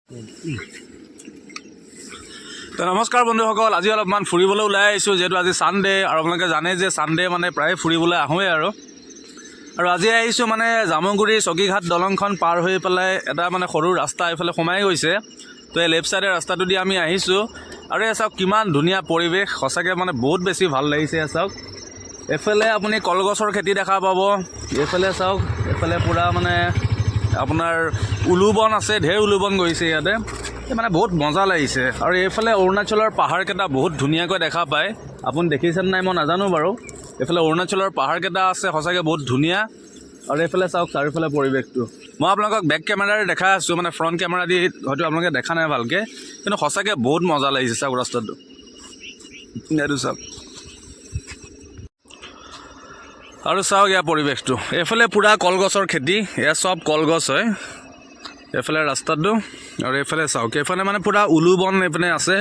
তো নমস্কাৰ বন্ধুসকল, আজি অলপমান ফুৰিবলৈ ওলাই আহিছোঁ, যিহেতু আজি ছানডে আৰু আপোনালোকে জানে যে ছানডে মানে প্ৰায় ফুৰিবলৈ আহোঁৱেই আৰু আজি আহিছোঁ মানে জামুগুৰি চকীঘাট দলংখন পাৰ হৈ পেলাই এটা মানে সৰু ৰাস্তা এইফালে সোমাই গৈছে। তো এই লেফ্ট চাইডে ৰাস্তাটো দি আমি আহিছোঁ আৰু এই চাওক কিমান ধুনীয়া পৰিৱেশ, সঁচাকৈ মানে বহুত বেছি ভাল লাগিছে। চাওক এইফালে আপুনি কলগছৰ খেতি দেখা পাব, এইফালে চাওক এইফালে পূৰা মানে আপোনাৰ উলুবন আছে, ঢেৰ উলুবন গৈছে ইয়াতে, মানে বহুত মজা লাগিছে। আৰু এইফালে অৰুণাচলৰ পাহাৰকেইটা বহুত ধুনীয়াকৈ দেখা পায়, আপুনি দেখিছেনে নাই মই নাজানো বাৰু। এইফালে অৰুণাচলৰ পাহাৰকেইটা আছে, সঁচাকৈ বহুত ধুনীয়া। আৰু এইফালে চাওক চাৰিওফালে পৰিৱেশটো মই আপোনালোকক বেক কেমেৰাৰে দেখাই আছোঁ, মানে ফ্ৰণ্ট কেমেৰা দি হয়তো আপোনালোকে দেখা নাই ভালকৈ, কিন্তু সঁচাকৈ বহুত মজা লাগিছে। চাওক ৰাস্তাটো, এইটো চাওক আৰু চাওক ইয়াৰ পৰিৱেশটো। এইফালে পূৰা কলগছৰ খেতি, এয়া চব কলগছ হয় এইফালে ৰাস্তাটো। আৰু এইফালে চাওক এইফালে মানে পূৰা উলুবন এইপিনে আছে,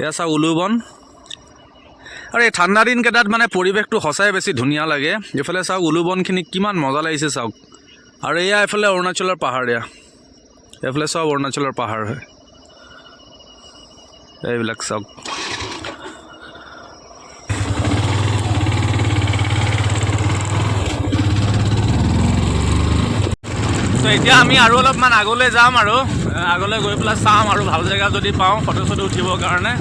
এয়া চাওক উলুবন। আৰু এই ঠাণ্ডা দিনকেইটাত মানে পৰিৱেশটো সঁচাই বেছি ধুনীয়া লাগে। এইফালে চাওক উলুবনখিনি কিমান মজা লাগিছে চাওক। আৰু এয়া এইফালে অৰুণাচলৰ পাহাৰ, এইফালে চব অৰুণাচলৰ পাহাৰ হয় এইবিলাক চাওক। তো এতিয়া আমি আৰু অলপমান আগলৈ যাম আৰু আগলৈ গৈ পেলাই চাম আৰু ভাল জেগা যদি পাওঁ ফটো চটো উঠিবৰ কাৰণে।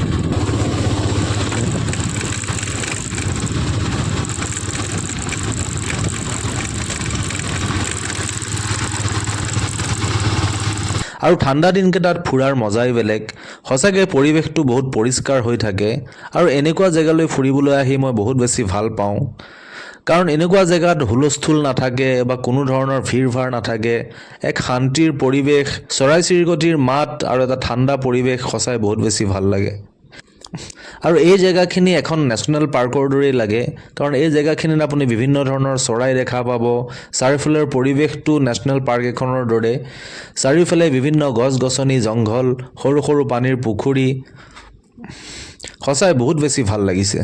আৰু ঠাণ্ডা দিনকেইটাত ফুৰাৰ মজাই বেলেগ, সঁচাকৈ পৰিৱেশটো বহুত পৰিষ্কাৰ হৈ থাকে। আৰু এনেকুৱা জেগালৈ ফুৰিবলৈ আহি মই বহুত বেছি ভাল পাওঁ, কাৰণ এনেকুৱা জেগাত হুলস্থুল নাথাকে বা কোনো ধৰণৰ ভিৰ ভাৰ নাথাকে, এক শান্তিৰ পৰিৱেশ, চৰাই চিৰিকটিৰ মাত আৰু এটা ঠাণ্ডা পৰিৱেশ, সঁচাই বহুত বেছি ভাল লাগে। আৰু এই জেগাখিনি এখন নেশ্যনেল পাৰ্কৰ দৰেই লাগে, কাৰণ এই জেগাখিনিত আপুনি বিভিন্ন ধৰণৰ চৰাই দেখা পাব। চাৰিওফালৰ পৰিৱেশটো নেশ্যনেল পাৰ্ক এখনৰ দৰে, চাৰিওফালে বিভিন্ন গছ গছনি, জংঘল, সৰু সৰু পানীৰ পুখুৰী, সঁচাই বহুত বেছি ভাল লাগিছে।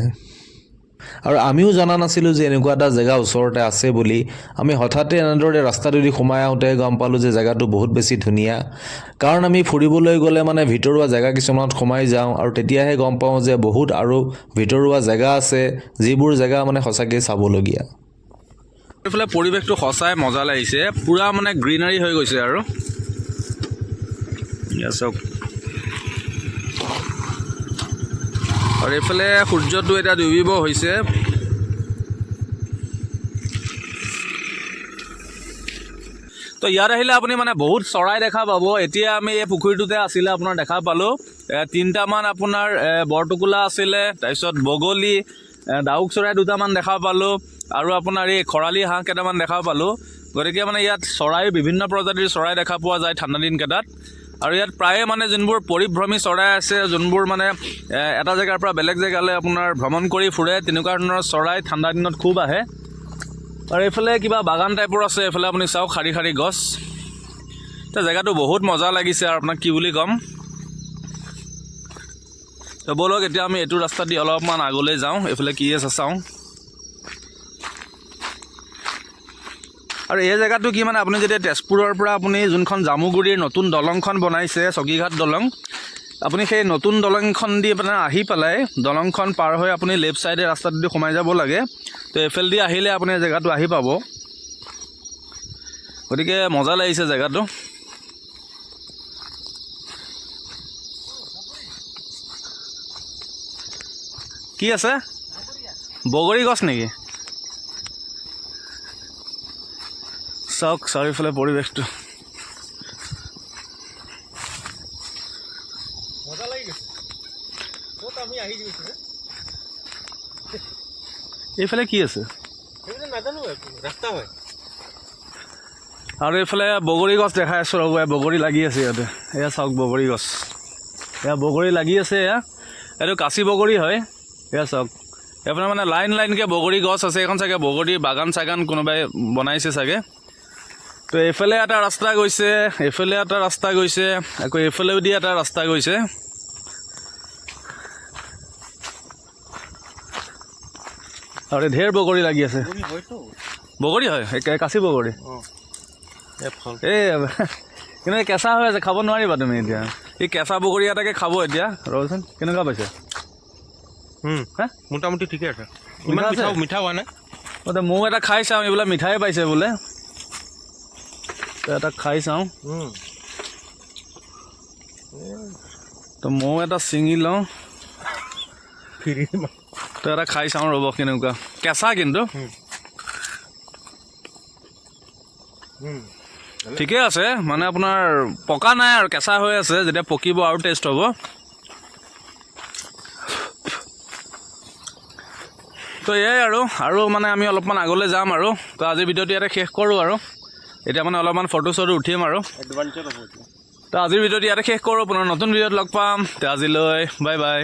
আৰু আমিও জনা নাছিলোঁ যে এনেকুৱা এটা জেগা ওচৰতে আছে বুলি। আমি হঠাতে এনেদৰে ৰাস্তাটোদি সোমাই আহোঁতে গম পালোঁ যে জেগাটো বহুত বেছি ধুনীয়া। কাৰণ আমি ফুৰিবলৈ গ'লে মানে ভিতৰুৱা জেগা কিছুমানত সোমাই যাওঁ আৰু তেতিয়াহে গম পাওঁ যে বহুত আৰু ভিতৰুৱা জেগা আছে, যিবোৰ জেগা মানে সঁচাকৈ চাবলগীয়া। এইফালে পৰিৱেশটো সঁচাই মজা লাগিছে, পূৰা মানে গ্ৰীনাৰী হৈ গৈছে আৰু চাওক। আৰু এইফালে সূৰ্যটো এতিয়া ডুবিব হৈছে। তো ইয়াত আহিলে আপুনি মানে বহুত চৰাই দেখা পাব। এতিয়া আমি এই পুখুৰীটোতে আছিলে, আপোনাৰ দেখা পালোঁ 3টামান আপোনাৰ বৰটোকোলা আছিলে, তাৰপিছত বগলী, ডাউক চৰাই 2টামান দেখা পালোঁ, আৰু আপোনাৰ এই খৰালি হাঁহ কেইটামান দেখা পালোঁ। গতিকে মানে ইয়াত চৰাই, বিভিন্ন প্ৰজাতিৰ চৰাই দেখা পোৱা যায় ঠাণ্ডা দিনকেইটাত। আৰু ইয়াত প্ৰায়ে মানে যোনবোৰ পৰিভ্ৰমী চৰাই আছে, যোনবোৰ মানে এটা জেগাৰ পৰা বেলেগ জেগালৈ আপোনাৰ ভ্ৰমণ কৰি ফুৰে, তেনেকুৱা ধৰণৰ চৰাই ঠাণ্ডা দিনত খুব আহে। আৰু এইফালে কিবা বাগান টাইপৰ আছে, এইফালে আপুনি চাওক শাৰী শাৰী গছ। তো জেগাটো বহুত মজা লাগিছে আৰু আপোনাক কি বুলি ক'ম। তো ব'লক এতিয়া আমি এইটো ৰাস্তা দি অলপমান আগলৈ যাওঁ, এইফালে কি আছে চাওঁ। আৰু এই জেগাটো কি মানে আপুনি যেতিয়া তেজপুৰৰ পৰা আপুনি যোনখন জামুগুৰিৰ নতুন দলংখন বনাইছে, চকীঘাট দলং, আপুনি সেই নতুন দলংখন দি মানে আহি পেলাই দলংখন পাৰ হৈ আপুনি লেফ্ট ছাইডে ৰাস্তাটো দি সোমাই যাব লাগে। তো এইফালেদি আহিলে আপুনি জেগাটো আহি পাব। গতিকে মজা লাগিছে জেগাটো। কি আছে? বগৰী গছ নেকি? চাওক চাৰিওফালে পৰিৱেশটো মজা লাগি গৈছে। ক'ত আমি আহি গৈছোঁ, এইফালে কি আছে সেইবিলাক নাজানো, ৰাস্তা হয়। আৰু এইফালে বগৰী গছ দেখাই আছোঁ, ৰ'ব বগৰী লাগি আছে ইয়াতে। এয়া চাওক বগৰী গছ, এয়া বগৰী লাগি আছে। এইটো কাঁচি বগৰী হয়, এয়া চাওক। এইফালে মানে লাইন লাইনকৈ বগৰী গছ আছে, এখন চাগে বগৰী বাগান চাগান কোনোবাই বনাইছে চাগে। তো এইফালে এটা ৰাস্তা গৈছে, এইফালে এটা ৰাস্তা গৈছে, আকৌ এইফালেও দি এটা ৰাস্তা গৈছে। আৰু ঢেৰ বগৰী লাগি আছে। বগৰী হয়, কাঁচি বগৰী। এই কিন্তু এই কেঁচা হৈ আছে খাব নোৱাৰিবা তুমি এতিয়া এই কেঁচা বগৰী এটাকে খাব এতিয়া ৰ'বচোন কেনেকুৱা পাইছে হা মোটামুটি ঠিকে আছে ইমান মিঠা আছে? মিঠা হোৱা নাই ময়ো এটা খাই চাওঁ এইবিলাক মিঠাই পাইছে বোলে তো এটা খাই চাওঁ তো ময়ো এটা ছিঙি লওঁ ফিৰি তো এটা খাই চাওঁ ৰ'ব কেনেকুৱা কেঁচা কিন্তু ঠিকে আছে মানে আপোনাৰ পকা নাই আৰু কেঁচা হৈ আছে যেতিয়া পকিব আৰু টেষ্ট হ'ব তো এয়াই আৰু মানে আমি অলপমান আগলৈ যাম আৰু তো আজিৰ ভিডিঅ'টো ইয়াতে শেষ কৰোঁ আৰু এতিয়া মানে অলপমান ফটো চটো উঠিম আৰু এডভাঞ্চাৰ হ'ব তো আজিৰ ভিডিঅ'টো ইয়াতে শেষ কৰোঁ পুনৰ নতুন ভিডিঅ'ত লগ পাম তো আজিলৈ বাই বাই